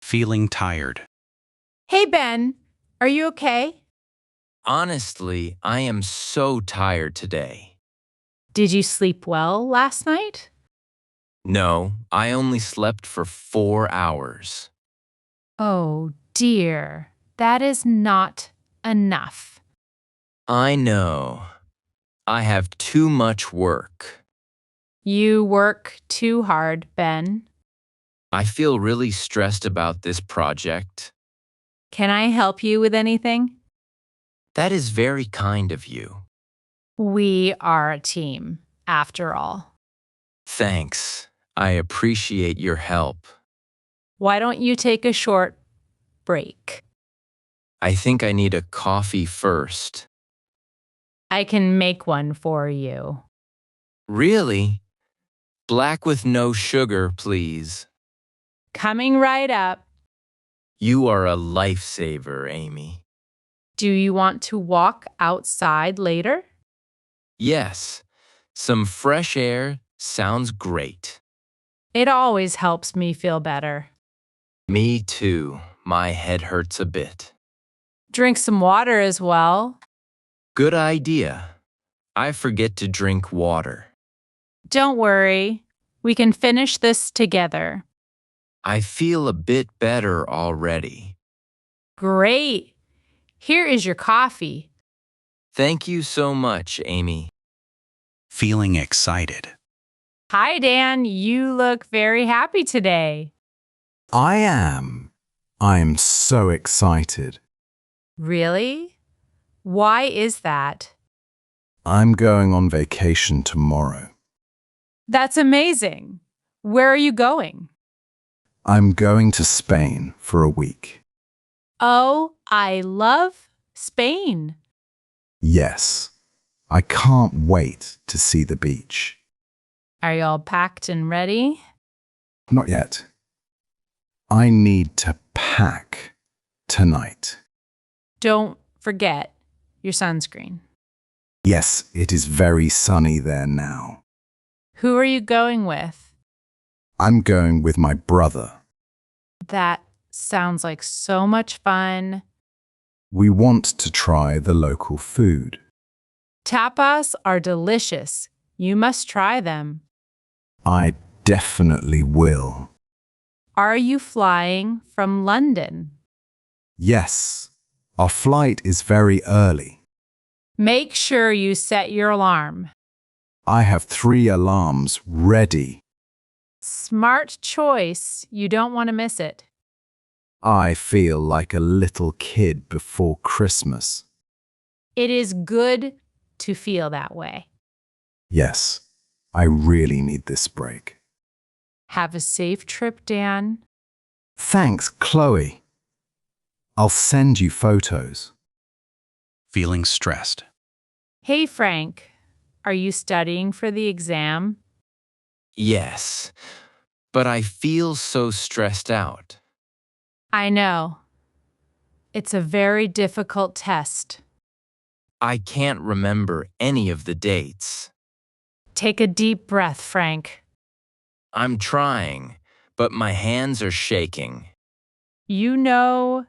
feeling tired. Hey, Ben. Are you okay? Honestly, I am so tired today. Did you sleep well last night? No, I only slept for 4 hours. Oh, dear. That is not enough. I know. I have too much work. You work too hard, Ben. I feel really stressed about this project. Can I help you with anything? That is very kind of you. We are a team, after all. Thanks. I appreciate your help. Why don't you take a short break? I think I need a coffee first. I can make one for you. Really? Black with no sugar, please. Coming right up. You are a lifesaver, Amy. Do you want to walk outside later? Yes, some fresh air sounds great. It always helps me feel better. Me too. My head hurts a bit. Drink some water as well. Good idea. I forget to drink water. Don't worry. We can finish this together. I feel a bit better already. Great. Here is your coffee. Thank you so much, Amy. Feeling excited. Hi, Dan. You look very happy today. I am. I'm so excited. Really? Why is that? I'm going on vacation tomorrow. That's amazing. Where are you going? I'm going to Spain for a week. Oh, I love Spain. Yes, I can't wait to see the beach. Are you all packed and ready? Not yet. I need to pack tonight. Don't forget your sunscreen. Yes, it is very sunny there now. Who are you going with? I'm going with my brother. That sounds like so much fun. We want to try the local food. Tapas are delicious. You must try them. I definitely will. Are you flying from London? Yes, our flight is very early. Make sure you set your alarm. I have 3 alarms ready. Smart choice. You don't want to miss it. I feel like a little kid before Christmas. It is good to feel that way. Yes, I really need this break. Have a safe trip, Dan. Thanks, Chloe. I'll send you photos. Feeling stressed. Hey, Frank. Are you studying for the exam? Yes, but I feel so stressed out. I know. It's a very difficult test. I can't remember any of the dates. Take a deep breath, Frank. I'm trying, but my hands are shaking. You know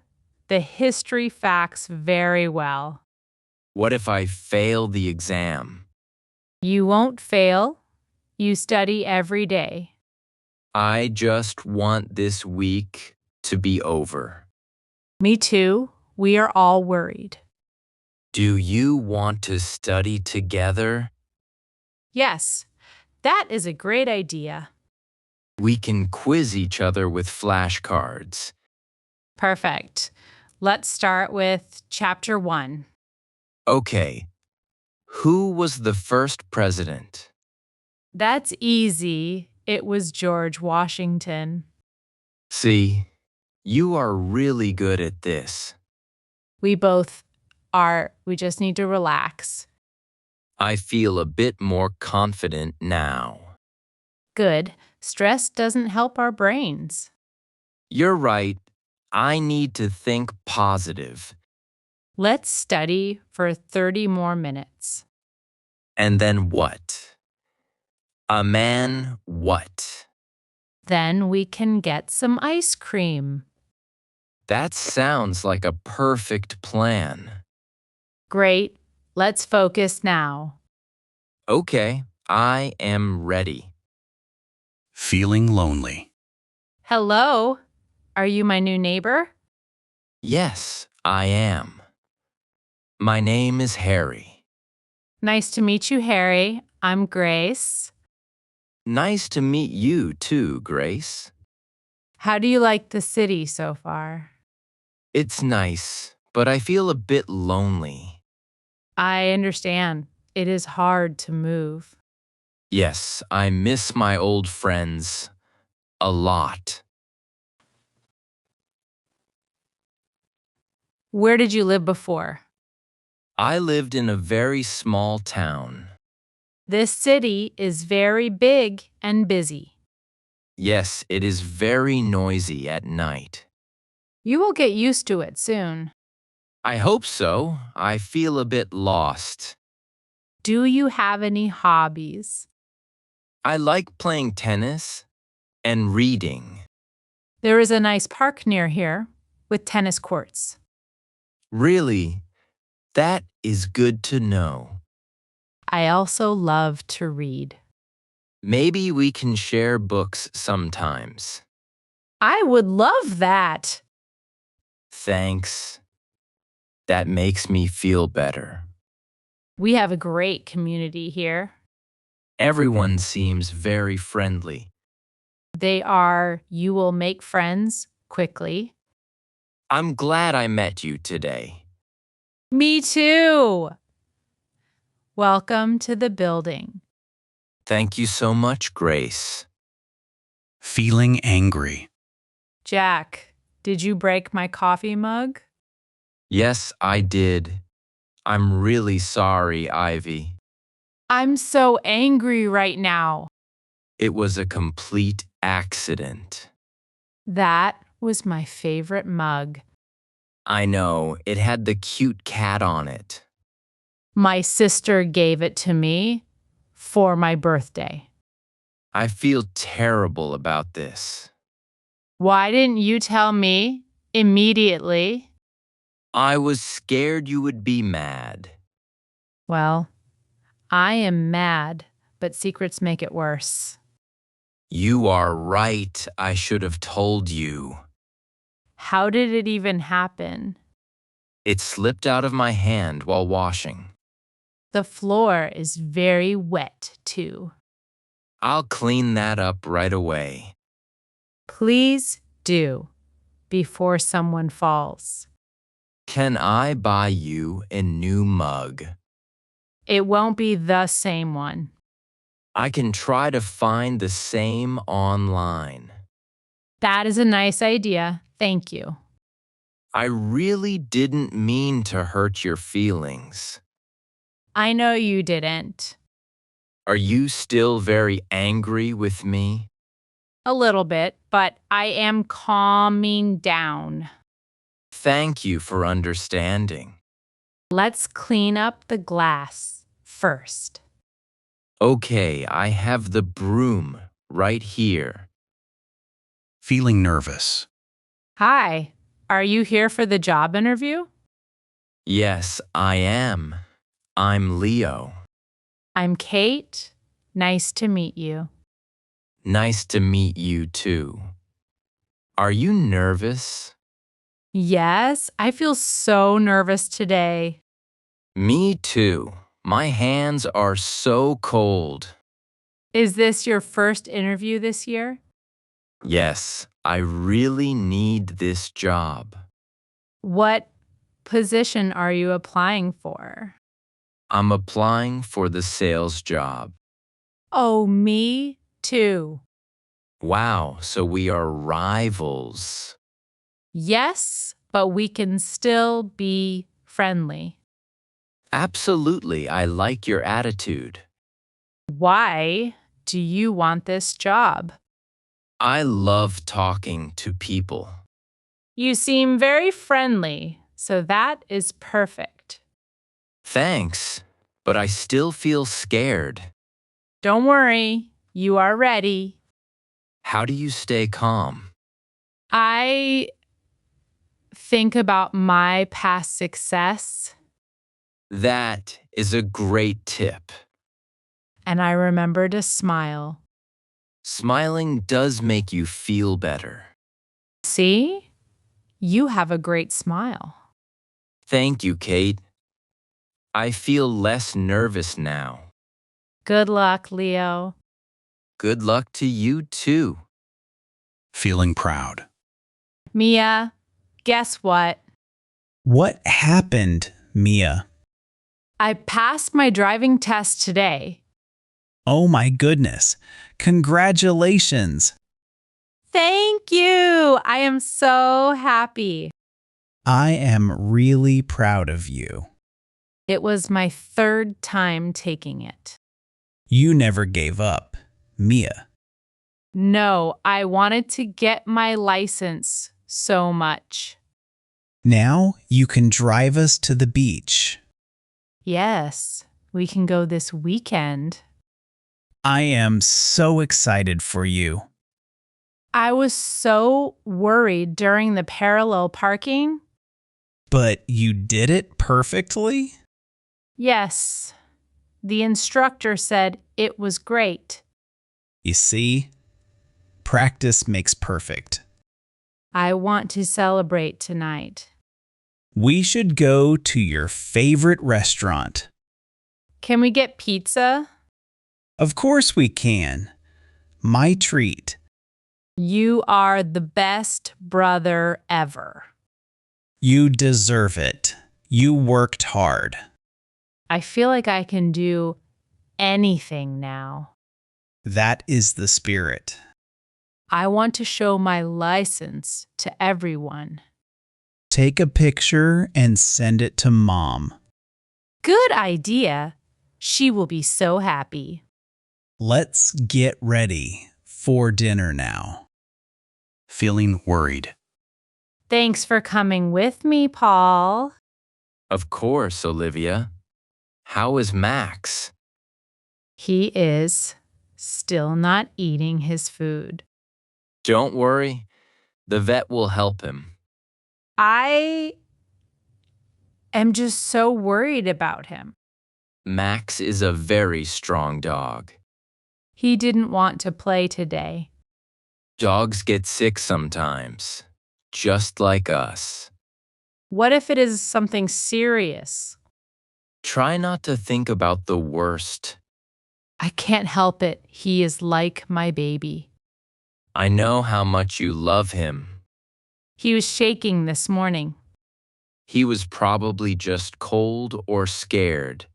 the history facts very well. What if I fail the exam? You won't fail. You study every day. I just want this week to be over. Me too. We are all worried. Do you want to study together? Yes, that is a great idea. We can quiz each other with flashcards. Perfect. Let's start with Chapter 1. Okay. Who was the first president? That's easy. It was George Washington. See, you are really good at this. We both are. We just need to relax. I feel a bit more confident now. Good. Stress doesn't help our brains. You're right. I need to think positive. Let's study for 30 more minutes. And then what? A man what? Then we can get some ice cream. That sounds like a perfect plan. Great. Let's focus now. Okay, I am ready. Feeling lonely. Hello. Are you my new neighbor? Yes, I am. My name is Harry. Nice to meet you, Harry. I'm Grace. Nice to meet you too, Grace. How do you like the city so far? It's nice, but I feel a bit lonely. I understand. It is hard to move. Yes, I miss my old friends a lot. Where did you live before? I lived in a very small town. This city is very big and busy. Yes, it is very noisy at night. You will get used to it soon. I hope so. I feel a bit lost. Do you have any hobbies? I like playing tennis and reading. There is a nice park near here with tennis courts. Really, that is good to know. I also love to read. Maybe we can share books sometimes. I would love that. Thanks. That makes me feel better. We have a great community here. Everyone seems very friendly. You will make friends quickly. I'm glad I met you today. Me too. Welcome to the building. Thank you so much, Grace. Feeling angry. Jack, did you break my coffee mug? Yes, I did. I'm really sorry, Ivy. I'm so angry right now. It was a complete accident. That was my favorite mug. I know, it had the cute cat on it. My sister gave it to me for my birthday. I feel terrible about this. Why didn't you tell me immediately? I was scared you would be mad. Well, I am mad, but secrets make it worse. You are right, I should have told you. How did it even happen? It slipped out of my hand while washing. The floor is very wet, too. I'll clean that up right away. Please do, before someone falls. Can I buy you a new mug? It won't be the same one. I can try to find the same online. That is a nice idea. Thank you. I really didn't mean to hurt your feelings. I know you didn't. Are you still very angry with me? A little bit, but I am calming down. Thank you for understanding. Let's clean up the glass first. Okay, I have the broom right here. Feeling nervous. Hi, are you here for the job interview? Yes, I am. I'm Leo. I'm Kate. Nice to meet you. Nice to meet you too. Are you nervous? Yes, I feel so nervous today. Me too. My hands are so cold. Is this your first interview this year? Yes, I really need this job. What position are you applying for? I'm applying for the sales job. Oh, me too. Wow, so we are rivals. Yes, but we can still be friendly. Absolutely, I like your attitude. Why do you want this job? I love talking to people. You seem very friendly, so that is perfect. Thanks, but I still feel scared. Don't worry, you are ready. How do you stay calm? I think about my past success, That is a great tip. and I remember to smile. Smiling does make you feel better. See? You have a great smile. Thank you, Kate. I feel less nervous now. Good luck, Leo. Good luck to you too. Feeling proud. Mia, guess what? What happened, Mia? I passed my driving test today. Oh my goodness. Congratulations. Thank you. I am so happy. I am really proud of you. It was my third time taking it. You never gave up, Mia. No, I wanted to get my license so much. Now you can drive us to the beach. Yes, we can go this weekend. I am so excited for you. I was so worried during the parallel parking. But you did it perfectly? Yes, the instructor said it was great. You see, practice makes perfect. I want to celebrate tonight. We should go to your favorite restaurant. Can we get pizza? Of course we can. My treat. You are the best brother ever. You deserve it. You worked hard. I feel like I can do anything now. That is the spirit. I want to show my license to everyone. Take a picture and send it to Mom. Good idea. She will be so happy. Let's get ready for dinner now. Feeling worried. Thanks for coming with me, Paul. Of course, Olivia. How is Max? He is still not eating his food. Don't worry. The vet will help him. I am just so worried about him. Max is a very strong dog. He didn't want to play today. Dogs get sick sometimes, just like us. What if it is something serious? Try not to think about the worst. I can't help it. He is like my baby. I know how much you love him. He was shaking this morning. He was probably just cold or scared.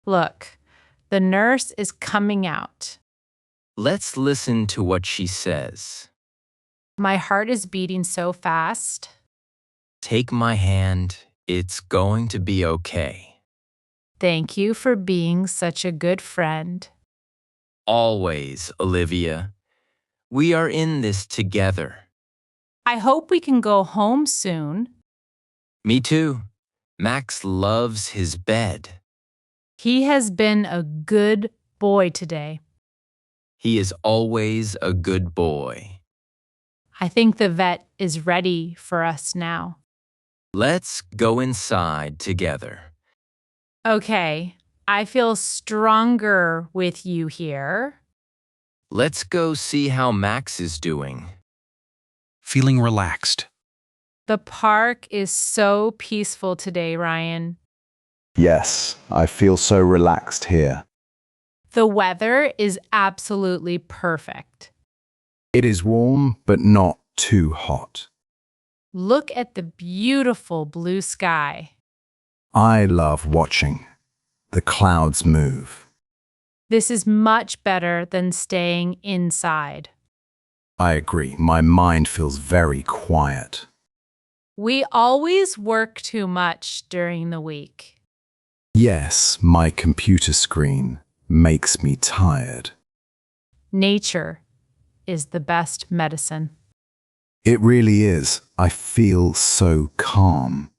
Look, the nurse is coming out. Let's listen to what she says. My heart is beating so fast. Take my hand. It's going to be okay. Thank you for being such a good friend. Always, Olivia. We are in this together. I hope we can go home soon. Me too. Max loves his bed. He has been a good boy today. He is always a good boy. I think the vet is ready for us now. Let's go inside together. Okay, I feel stronger with you here. Let's go see how Max is doing. Feeling relaxed. The park is so peaceful today, Ryan. Yes, I feel so relaxed here. The weather is absolutely perfect. It is warm, but not too hot. Look at the beautiful blue sky. I love watching the clouds move. This is much better than staying inside. I agree. My mind feels very quiet. We always work too much during the week. Yes, my computer screen makes me tired. Nature is the best medicine. It really is. I feel so calm.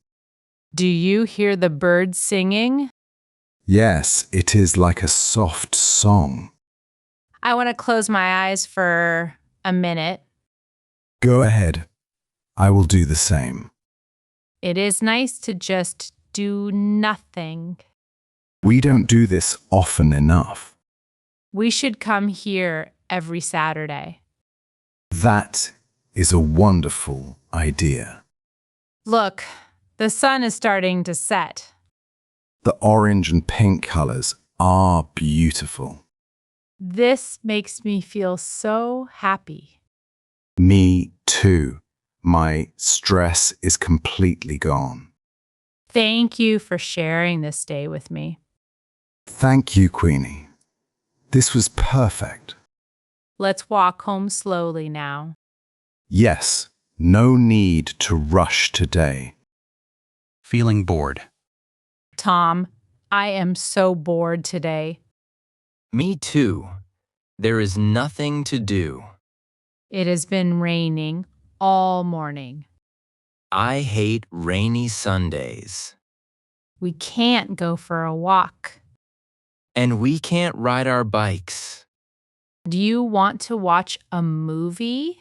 Do you hear the birds singing? Yes, it is like a soft song. I want to close my eyes for a minute. Go ahead. I will do the same. It is nice to just do nothing. We don't do this often enough. We should come here every Saturday. That is a wonderful idea. Look, the sun is starting to set. The orange and pink colors are beautiful. This makes me feel so happy. Me too. My stress is completely gone. Thank you for sharing this day with me. Thank you, Queenie. This was perfect. Let's walk home slowly now. Yes, no need to rush today. Feeling bored. Tom, I am so bored today. Me too. There is nothing to do. It has been raining all morning. I hate rainy Sundays. We can't go for a walk. And we can't ride our bikes. Do you want to watch a movie?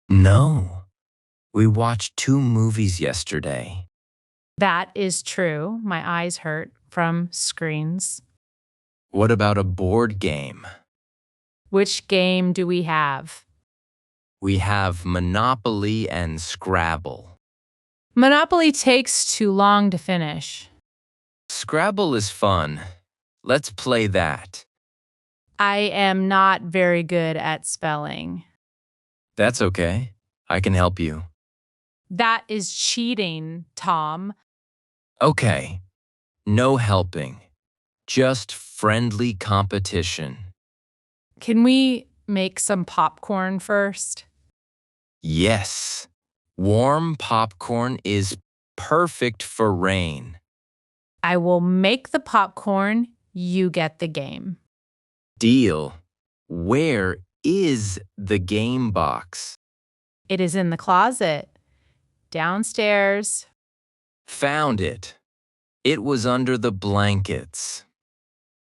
No. We watched 2 movies yesterday. That is true. My eyes hurt from screens. What about a board game? Which game do we have? We have Monopoly and Scrabble. Monopoly takes too long to finish. Scrabble is fun. Let's play that. I am not very good at spelling. That's okay. I can help you. That is cheating, Tom. Okay. No helping. Just friendly competition. Can we make some popcorn first? Yes. Warm popcorn is perfect for rain. I will make the popcorn. You get the game. Deal. Where is the game box? It is in the closet. Downstairs. Found it. It was under the blankets.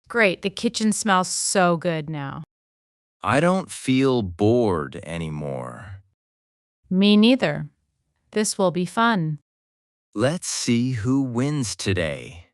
Great, the kitchen smells so good now. I don't feel bored anymore. Me neither. This will be fun. Let's see who wins today.